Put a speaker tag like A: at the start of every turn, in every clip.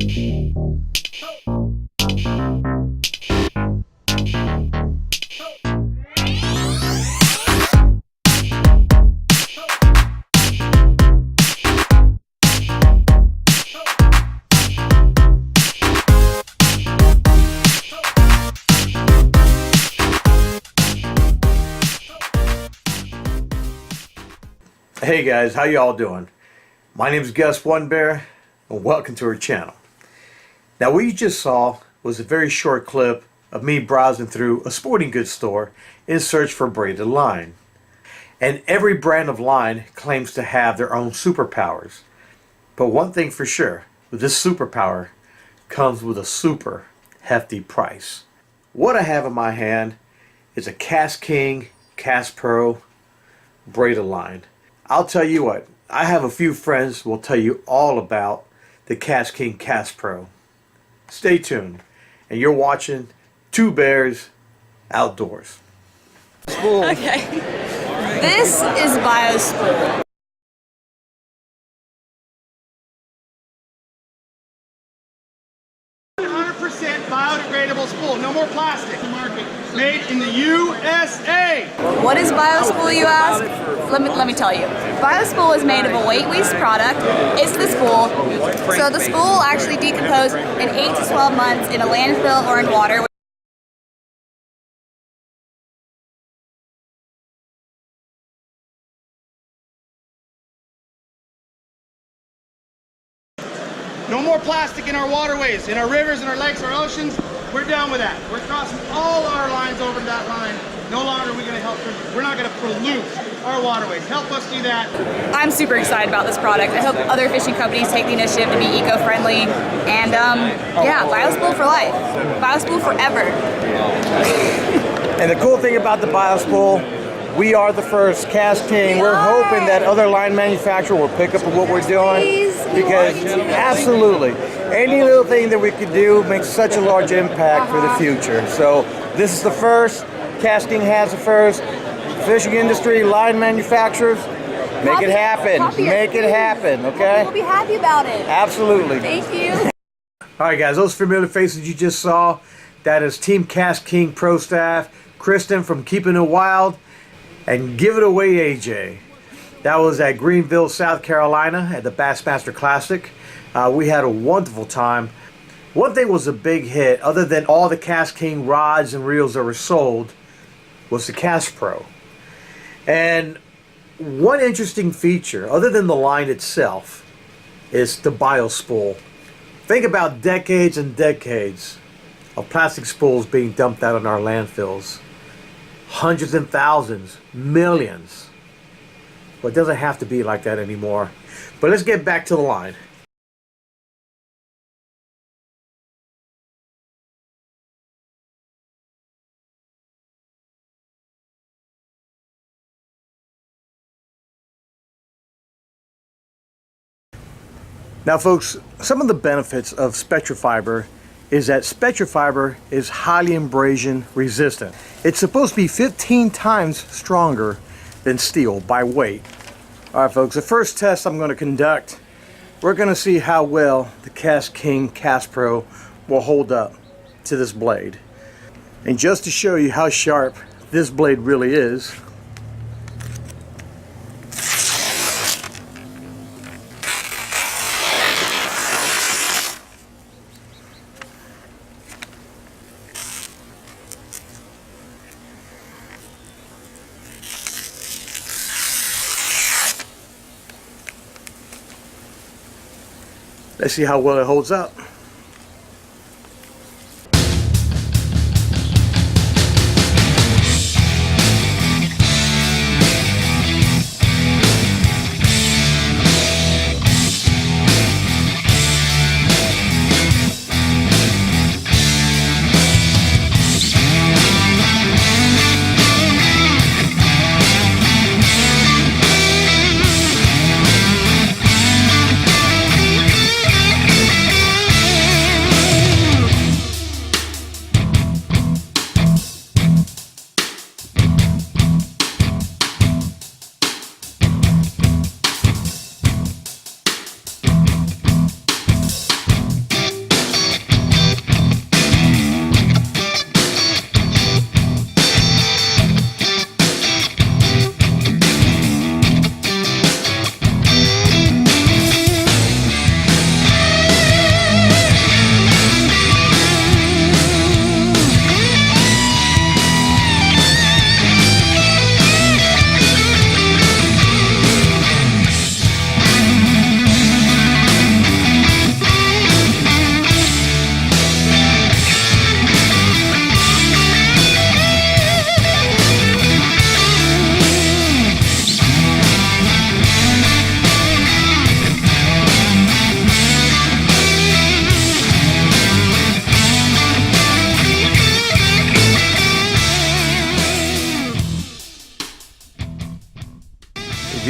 A: Hey guys, how y'all doing? My name is Gus One Bear and welcome to our channel. Now what you just saw was a very short clip of me browsing through a sporting goods store in search for braided line. And every brand of line claims to have their own superpowers. But one thing for sure, this superpower comes with a super hefty price. What I have in my hand is a KastKing KastPro braided line. I'll tell you what, I have a few friends who will tell you all about the KastKing KastPro. Stay tuned, and you're watching Two Bears Outdoors.
B: Okay. This is bio-spool.
C: Biodegradable spool, no more plastic. Made in the USA.
B: What is bio-spool, you ask? Let me tell you. Bio-spool is made of a weight-least product. It's the spool. So the spool will actually decompose in 8 to 12 months in a landfill or in water.
C: No more plastic in our waterways, in our rivers, in our lakes, our oceans. We're done with that. We're crossing all our lines over to that line. No longer are we going to help. We're not going to pollute our waterways. Help us do that.
B: I'm super excited about this product. I hope other fishing companies take the initiative to be eco-friendly. And yeah, bio-spool for life. Bio-spool forever.
A: And the cool thing about the bio-spool, we are the first KastKing. We're hoping that other line manufacturer will pick up on what we're doing, because absolutely, any little thing that we could do makes such a large impact for the future. So this is the first. KastKing has the first. Fishing industry, line manufacturers, make it happen. Make it happen, okay?
B: We'll be happy about it.
A: Absolutely.
B: Thank you.
A: All right, guys, those familiar faces you just saw, that is Team KastKing Pro staff, Kristen from Keeping It Wild, and Give It Away AJ. That was at Greenville, South Carolina at the Bassmaster Classic. We had a wonderful time. One thing was a big hit, other than all the KastKing rods and reels that were sold, was the KastPro. And one interesting feature, other than the line itself, is the bio-spool. Think about decades and decades of plastic spools being dumped out in our landfills. Hundreds and thousands, millions. Well, it doesn't have to be like that anymore. But let's get back to the line. Now folks, some of the benefits of Spectrafiber is that Spectrafiber is highly abrasion resistant. It's supposed to be 15 times stronger than steel by weight. All right folks, the first test I'm going to conduct, we're going to see how well the KastKing KastPro will hold up to this blade. And just to show you how sharp this blade really is, let's see how well it holds up.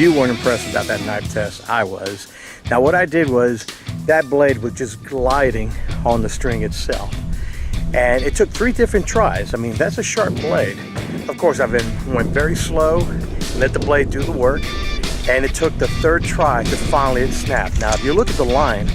A: you weren't impressed about that knife test, I was. Now what I did was, that blade was just gliding on the string itself. And it took 3 different tries. I mean, that's a sharp blade. Of course, went very slow, let the blade do the work, and it took the 3rd try to finally it snap. Now, if you look at the line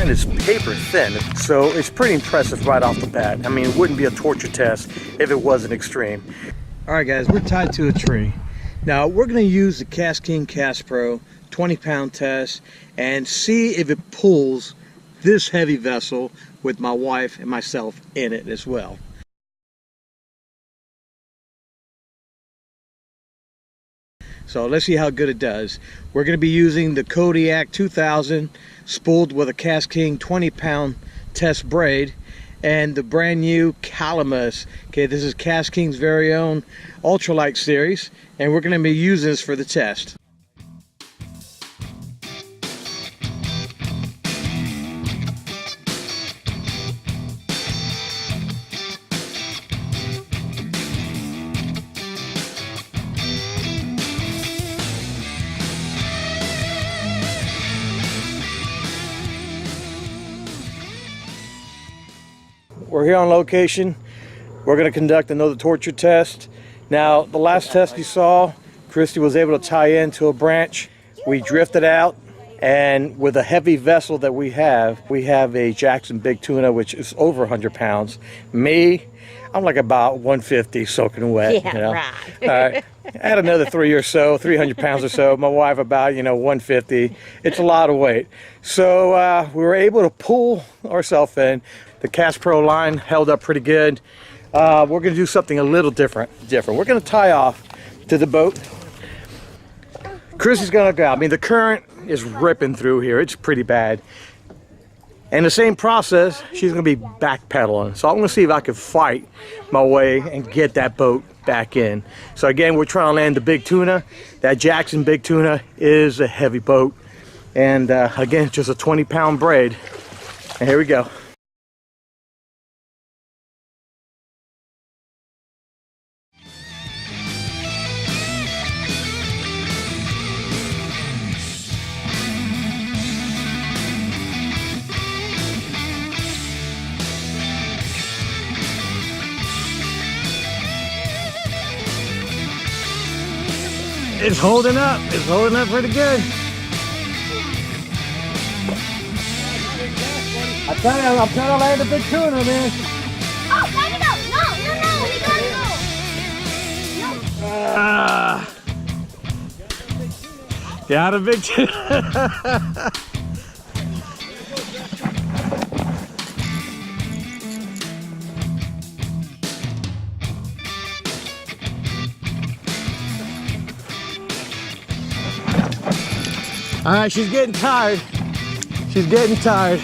A: is paper thin, so it's pretty impressive right off the bat. I mean, it wouldn't be a torture test if it wasn't extreme. All right, guys, we're tied to a tree. Now, we're gonna use the KastKing KastPro 20-pound test and see if it pulls this heavy vessel with my wife and myself in it as well. So let's see how good it does. We're going to be using the Kodiak 2000 spooled with a KastKing 20-pound test braid and the brand new Calamus. Okay, this is KastKing's very own ultralight series, and we're going to be using this for the test. We're here on location. We're going to conduct another torture test. Now, the last test you saw, Christy was able to tie into a branch. We drifted out, and with a heavy vessel that we have a Jackson Big Tuna, which is over 100 pounds. Me, I'm like about 150 soaking wet.
D: Yeah,
A: you know?
D: right.
A: All right. Add another 300 pounds or so. My wife about, 150. It's a lot of weight. So we were able to pull ourselves in. The KastPro line held up pretty good. We're going to do something a little different. We're going to tie off to the boat. Chrissy's going to go out. I mean, the current is ripping through here. It's pretty bad. And the same process, she's going to be backpedaling. So I'm going to see if I can fight my way and get that boat back in. So again, we're trying to land the big tuna. That Jackson Big Tuna is a heavy boat. And again, just a 20-pound braid. And here we go. It's holding up. It's holding up pretty good. I'm trying to land a big tuna, man.
B: Oh, let it go. No, we gotta go. No.
A: Got a big tuna. All right, she's getting tired. She's getting tired.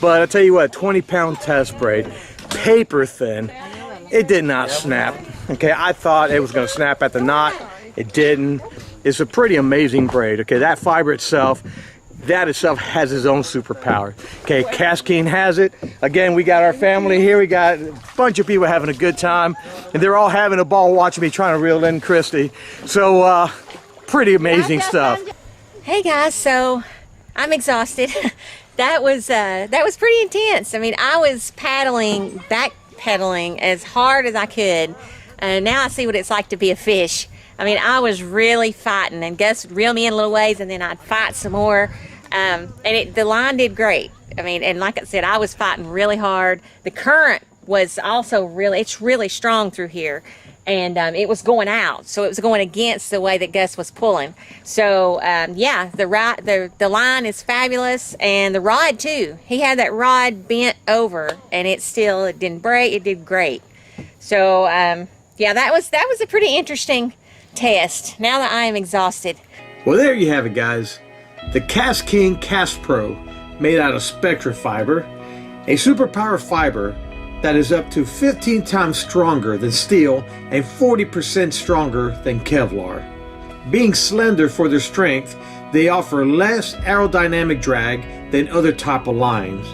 A: But I tell you what, 20-pound test braid, paper thin. It did not snap. Okay, I thought it was going to snap at the knot. It didn't. It's a pretty amazing braid. Okay, that fiber itself, that itself has its own superpower. Okay, KastKing has it. Again, we got our family here. We got a bunch of people having a good time, and they're all having a ball watching me trying to reel in Christy. So, pretty amazing stuff.
D: Hey guys, so I'm exhausted. That was pretty intense. I mean, I was backpedaling as hard as I could. Now I see what it's like to be a fish. I mean, I was really fighting, and Gus would reel me in a little ways, and then I'd fight some more. And the line did great. I mean, and like I said, I was fighting really hard. The current was also it's really strong through here. And it was going out, so it was going against the way that Gus was pulling. So yeah, the line is fabulous, and the rod too. He had that rod bent over, and it didn't break. It did great. So yeah, that was a pretty interesting test. Now that I am exhausted.
A: Well, there you have it, guys. The KastKing KastPro, made out of Spectra fiber, a superpower fiber that is up to 15 times stronger than steel and 40% stronger than Kevlar. Being slender for their strength, they offer less aerodynamic drag than other type of lines.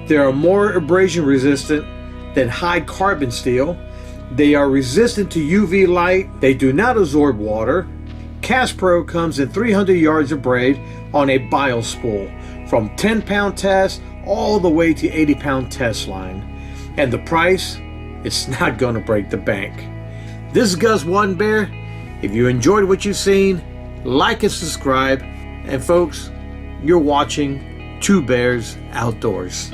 A: They are more abrasion resistant than high carbon steel. They are resistant to UV light. They do not absorb water. KastPro comes in 300 yards of braid on a bio-spool, from 10-pound test all the way to 80-pound test line. And the price, it's not gonna break the bank. This is Gus One Bear. If you enjoyed what you've seen, like and subscribe. And folks, you're watching Two Bears Outdoors.